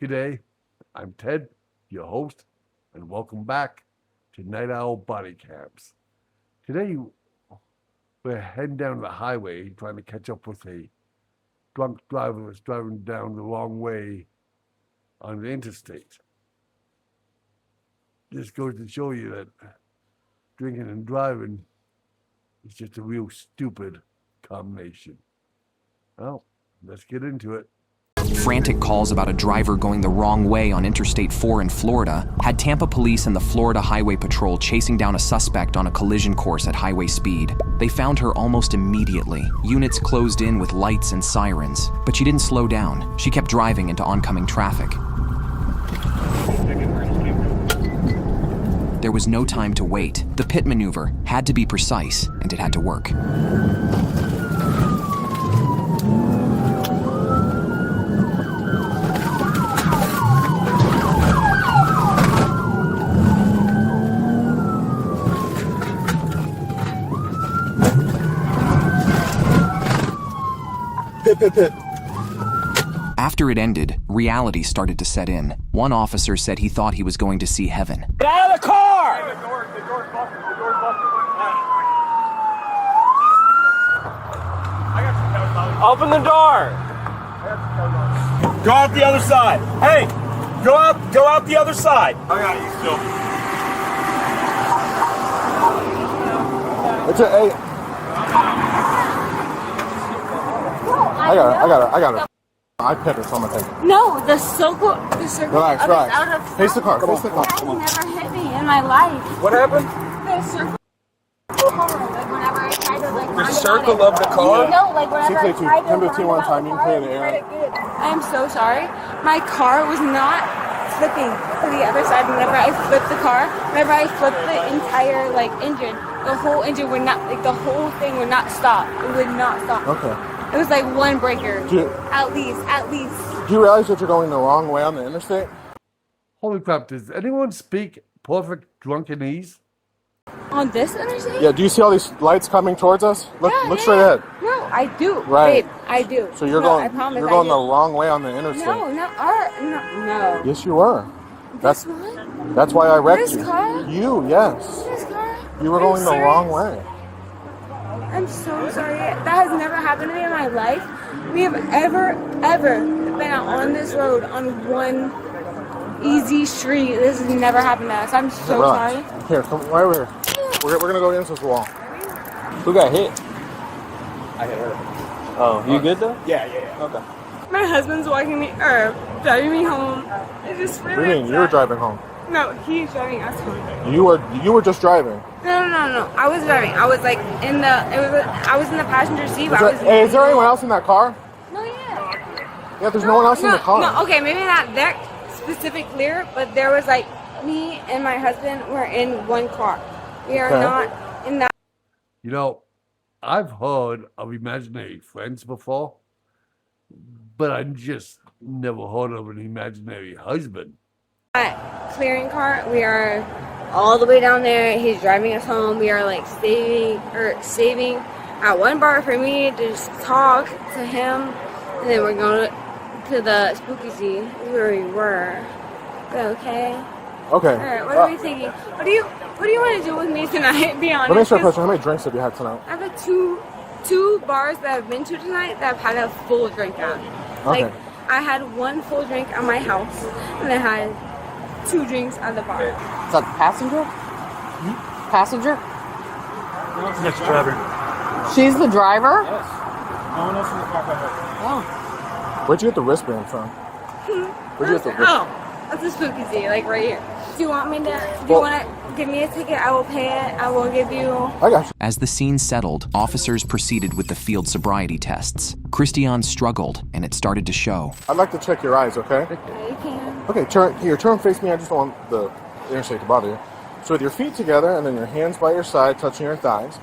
G'day, I'm Ted, your host, and welcome back to Night Owl Body Cams. Today, we're heading down the highway trying to catch up with a drunk driver that's driving down the wrong way on the interstate. This goes to show you that drinking and driving is just a real stupid combination. Well, let's get into it. Frantic calls about a driver going the wrong way on Interstate 4 in Florida had Tampa police and the Florida Highway Patrol chasing down a suspect on a collision course at highway speed. They found her almost immediately. Units closed in with lights and sirens, but she didn't slow down. She kept driving into oncoming traffic. There was no time to wait. The pit maneuver had to be precise, and it had to work. Pit. After it ended, reality started to set in. One officer said he thought he was going to see heaven. Get out of the car! The door's busted. I got some toes. Open the door! Go out the other side. Hey, go out the other side. I got you still. It's a hey. I got it. I pit her, so I'm gonna take it. No, the circle. Relax. Out of Face the car. That has never hit me in my life. What happened? The circle. Like whenever I try to like. The circle of the car? No, like whenever I try to. Come to T1 timing, clear the air. I am so sorry. My car was not flipping to the other side. Whenever I flipped the car, whenever I flipped the entire like engine, the whole engine would not, like the whole thing would not stop. It would not stop. Okay. It was like one breaker. At least. Do you realize that you're going the wrong way on the interstate? Holy crap, does anyone speak perfect drunkenese? On this interstate? Yeah. Do you see all these lights coming towards us? Look straight ahead. No, I do. Right. Babe, I do. So you're I going. promise You're I going do. the wrong way on the interstate. No. Yes, you were. This one? That's why I wrecked This you. car? You, yes. This car? You were Are you going the wrong serious? way. I'm so sorry. That has never happened to me in my life. We have ever been out on this road on one easy street. This has never happened to us. I'm so Relax. sorry. Here, come right over here. We're gonna go against this wall. Who got hit? I hit her. Oh, you good though? Yeah. Okay. My husband's driving me home. It's just What do really you mean? You were driving home. No, he's driving us home. You were just driving. No. I was driving. I was like I was in the passenger seat. Hey, is there anyone else in that car? No, yeah. Yeah, there's no one else in the car. No, okay, maybe not that specific clear, but there was like me and my husband were in one car. We are Okay. not in that. You know, I've heard of imaginary friends before, but I just never heard of an imaginary husband. Clearing car. We are all the way down there. He's driving us home. We are like saving at one bar for me to just talk to him, and then we're going to the spooky sea where we were. Okay. Okay. All right. What are we thinking? What do you want to do with me tonight? Be honest. Let me ask you a 'cause question. How many drinks have you had tonight? I've had two bars that I've been to tonight that I've had a full drink at. Like Okay. I had one full drink at my house, and I had 2 drinks at the bar. Is that passenger? Passenger? Yes, driver. She's the driver? Yes. No one else in the car. Oh. Where'd you get the wristband from? Where'd you get the wristband? Oh, that's a spooky sea, like right here. Do you want me to? Do you Well- want to give me a ticket? I will pay it. I will give you. I got you. As the scene settled, officers proceeded with the field sobriety tests. Christian struggled, and it started to show. I'd like to check your eyes, okay? Yeah, you can. Okay, turn face me. I just don't want the interstate to bother you. So with your feet together and then your hands by your side touching your thighs.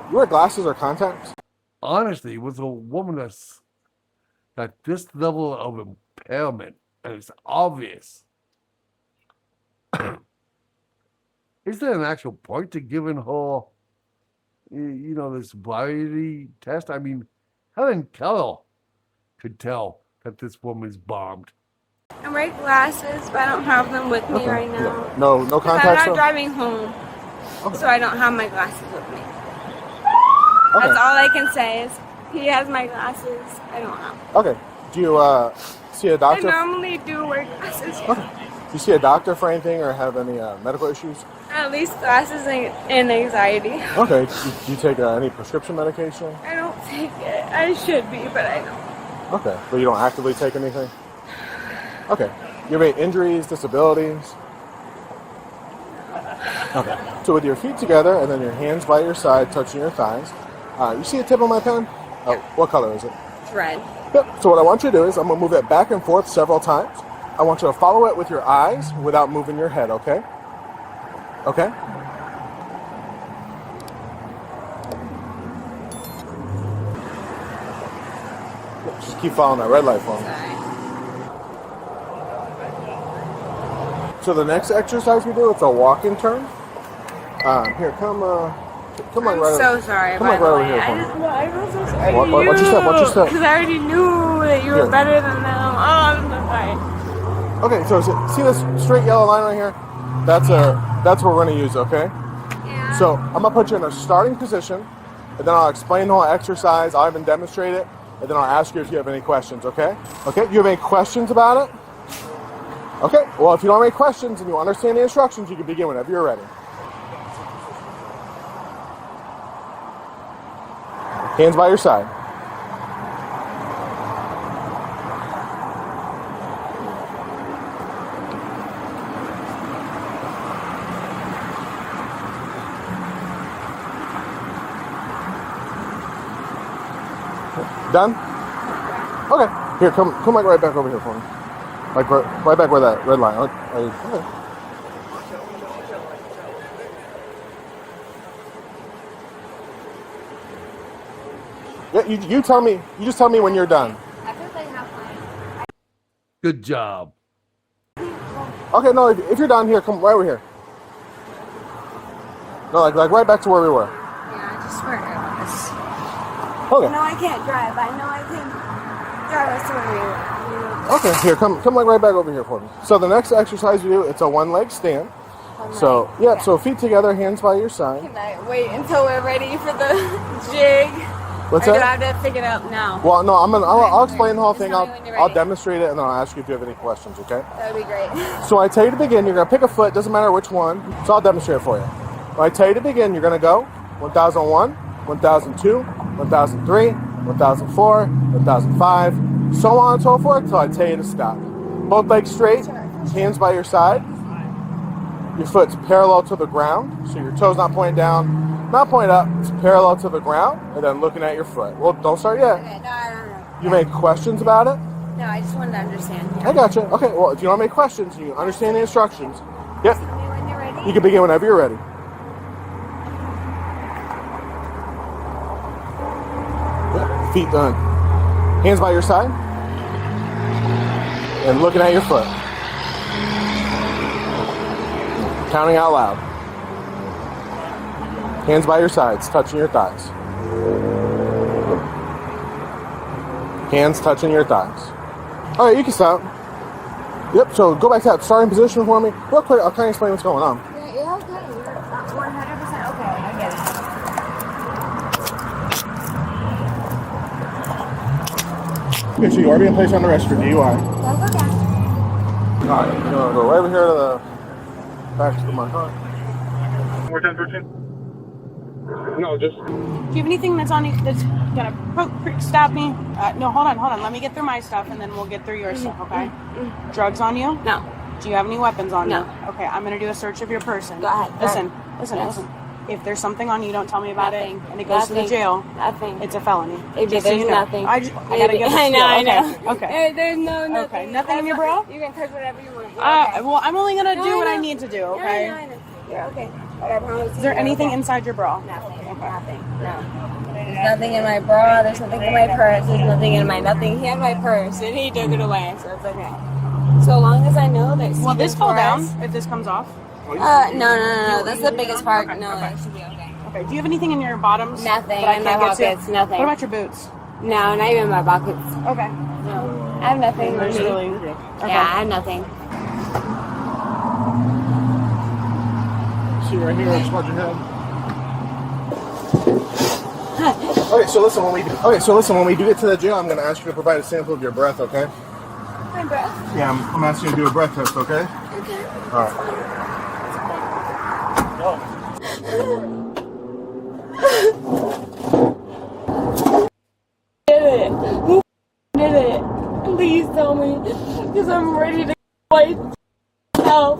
You wear glasses or contacts? Honestly, with a woman that's at this level of impairment, and it's obvious, is there an actual point to giving her, this sobriety test? I mean, Helen Keller could tell that this woman's bombed. I wear glasses, but I don't have them with me right now. No I'm contacts. not driving home, so I don't have my glasses with me. Okay. That's all I can say is he has my glasses. I don't have. Okay. Do you see a I doctor? normally do wear glasses. Okay. Do you see a doctor for anything or have any medical issues? At least glasses and anxiety. Okay. Do you take any prescription medication? I don't take it. I should be, but I don't. Okay. But you don't actively take anything? Okay. You have any injuries, disabilities? Okay. So with your feet together and then your hands by your side touching your thighs, you see the tip of my pen? Oh, what color is it? Red. Yep. So what I want you to do is I'm going to move it back and forth several times. I want you to follow it with your eyes without moving your head, okay? Okay? Just keep following that red light for me. So the next exercise we do, it's a walk and turn. Here, come like I'm right so sorry. Come by like the right over way. here for I me. just, I'm so sorry. Watch your step, watch your step. Because I already knew that you were Here. better than them. Oh, I'm so sorry. Okay, so see this straight yellow line right here? That's what we're gonna use, okay? Yeah. So I'm gonna put you in a starting position, and then I'll explain the whole exercise. I'll even demonstrate it, and then I'll ask you if you have any questions, okay? Okay, you have any questions about it? Okay, well, if you don't have any questions and you understand the instructions, you can begin whenever you're ready. Hands by your side. Done? Okay. Here, come like right back over here for me. Like right back where that red line. Okay. Yeah, you tell me. You just tell me when you're done. I feel like halfway. Good job. Okay, no, if you're done here, come right over here. No, like right back to where we were. Yeah, I just swear to this. Okay. I know I can't drive. I know I can drive. I swear to you. Okay, here, come like right back over here for me. So the next exercise we do, it's a one-leg stand. So, yeah, so feet together, hands by your side. Can I wait until we're ready for the jig? What's or do I that? have to pick it up now? Well, no, I'll explain the whole Just thing. tell me when you're I'll ready. demonstrate it, and then I'll ask you if you have any questions, okay? That would be great. So I tell you to begin, you're going to pick a foot, doesn't matter which one. So I'll demonstrate it for you. When I tell you to begin, you're going to go 1001, 1002, 1003, 1004, 1005, so on and so forth until I tell you to stop. Both legs straight, hands by your side. Your foot's parallel to the ground, so your toes not pointing down, not pointing up, it's parallel to the ground, and then looking at your foot. Well, don't start yet. Okay, no. You have any questions about it? No, I just wanted to understand. I gotcha. Okay, well, if you don't have any questions and you understand the instructions, yep, Tell me when you're ready. you can begin whenever you're ready. Yep, feet done. Hands by your side. And looking at your foot. Counting out loud. Hands by your sides, touching your thighs. Hands touching your thighs. All right, you can stop. Yep, so go back to that starting position for me. Real quick, I'll kind of explain what's going on. Yeah, you're okay. You're 100% okay. I get it. Okay, so you are being placed on arrest for DUI. That's okay. All right, you're gonna go right over here to the back of my car. More 10-13? No, just... Do you have anything that's gonna stop me? No, hold on. Let me get through my stuff and then we'll get through your stuff, okay? Drugs on you? No. Do you have any weapons on No. you? Okay, I'm gonna do a search of your person. Go ahead. Listen. Yes. If there's something on you, don't tell me about Nothing. it, and it goes to the Nothing. jail. Nothing. It's a felony. There's Just so you know. nothing. I gotta get this I know, I know. Okay. There's nothing. Okay, nothing in your bra? You can touch whatever you want. Okay. Well, I'm only gonna No, do I what I know. need to do, No, okay? I know. You're okay. But I promise Is there you're anything okay. inside your bra? Nothing. Nothing. No. There's nothing in my bra. There's nothing in my purse. There's nothing in my nothing. He had my purse and he took it away, so it's okay. So long as I know that. Will this fall down if this comes off? No. That's the biggest part. Okay, No, okay. that should be okay. Okay. Do you have anything in your bottoms? Nothing that I in can't my get to? pockets. Nothing. What about your boots? No, not even my pockets. Okay. No. I have nothing. There's on me. really. Yeah, I have nothing. See right here, just watch your head. Okay, so listen, when we do get to the jail, I'm going to ask you to provide a sample of your breath, okay? My breath. Yeah, I'm asking you to do a breath test, okay? Okay. All right. Did it? Who did it? Please tell me, because I'm ready to fight myself.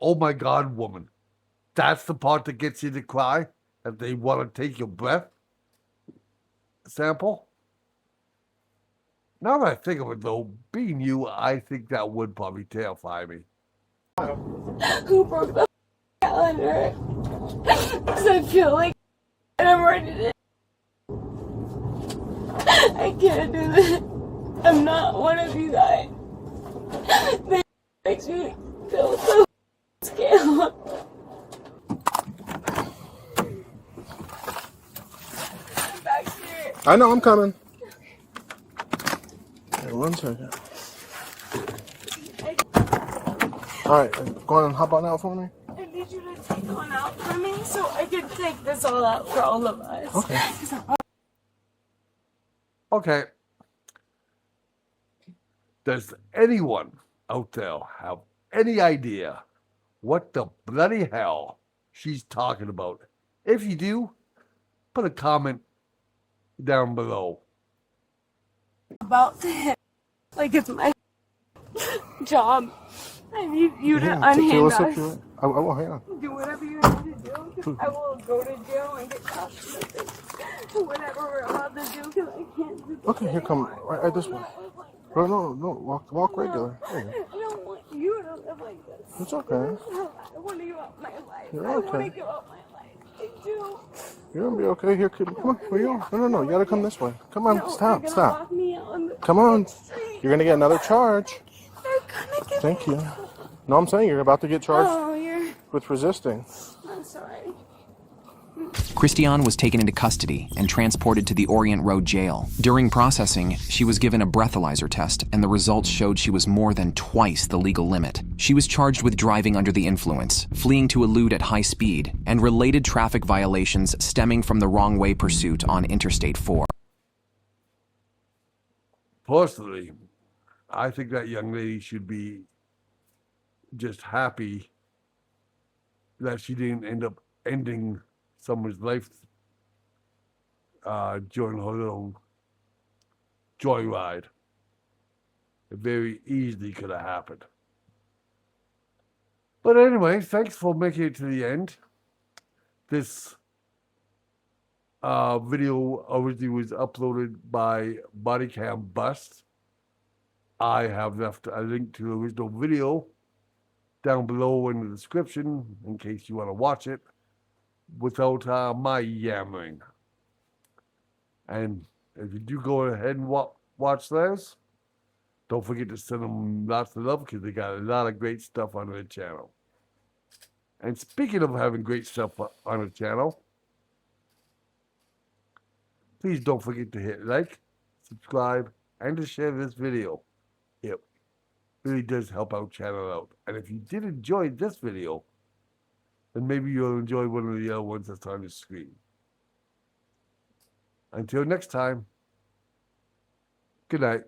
Oh my God, woman. That's the part that gets you to cry? That they want to take your breath sample? Now that I think of it, though, being you, I think that would probably terrify me. Who broke the calendar? Because I feel like I'm ready to. I can't do this. I'm not one of you guys. This makes me feel so scared. I'm back here. I know, I'm coming. Hey, 1 second. All right, go on and hop on out for me. I need you to take one out for me so I can take this all out for all of us. Okay. Okay. Does anyone out there have any idea what the bloody hell she's talking about? If you do, put a comment down below. About to hit like it's my job. I need you to Yeah, unhand what's up us. to it? I will, hang on. Do whatever you need to do. 'Cause I will go to jail and get custody. Whatever we're allowed to do, because I can't do. Okay, here come, right this way. Bro, no, walk regular. There you go. I don't want you to live like this. It's okay. I want to give up my life. You're I want to okay. give up my life. I do. You're gonna be okay. Here, kid. Come on, where you going? No, you gotta come this way. Come on, No, stop. they're gonna lock me out on the Come on. street. You're gonna get another charge. They're gonna get Thank me. you. No, I'm saying you're about to get charged Oh, with resisting. I'm sorry. Christiane was taken into custody and transported to the Orient Road jail. During processing, she was given a breathalyzer test, and the results showed she was more than twice the legal limit. She was charged with driving under the influence, fleeing to elude at high speed, and related traffic violations stemming from the wrong-way pursuit on Interstate 4. Personally, I think that young lady should be just happy that she didn't end up ending someone's life during her little joyride. It very easily could have happened. But anyway, thanks for making it to the end. This video originally was uploaded by Bodycam Bust. I have left a link to the original video down below in the description in case you want to watch it without my yammering. And if you do go ahead and watch those, don't forget to send them lots of love because they got a lot of great stuff on their channel. And speaking of having great stuff on the channel, please don't forget to hit like, subscribe, and to share this video. It really does help our channel out. And if you did enjoy this video, then maybe you'll enjoy one of the other ones that's on the screen. Until next time, good night.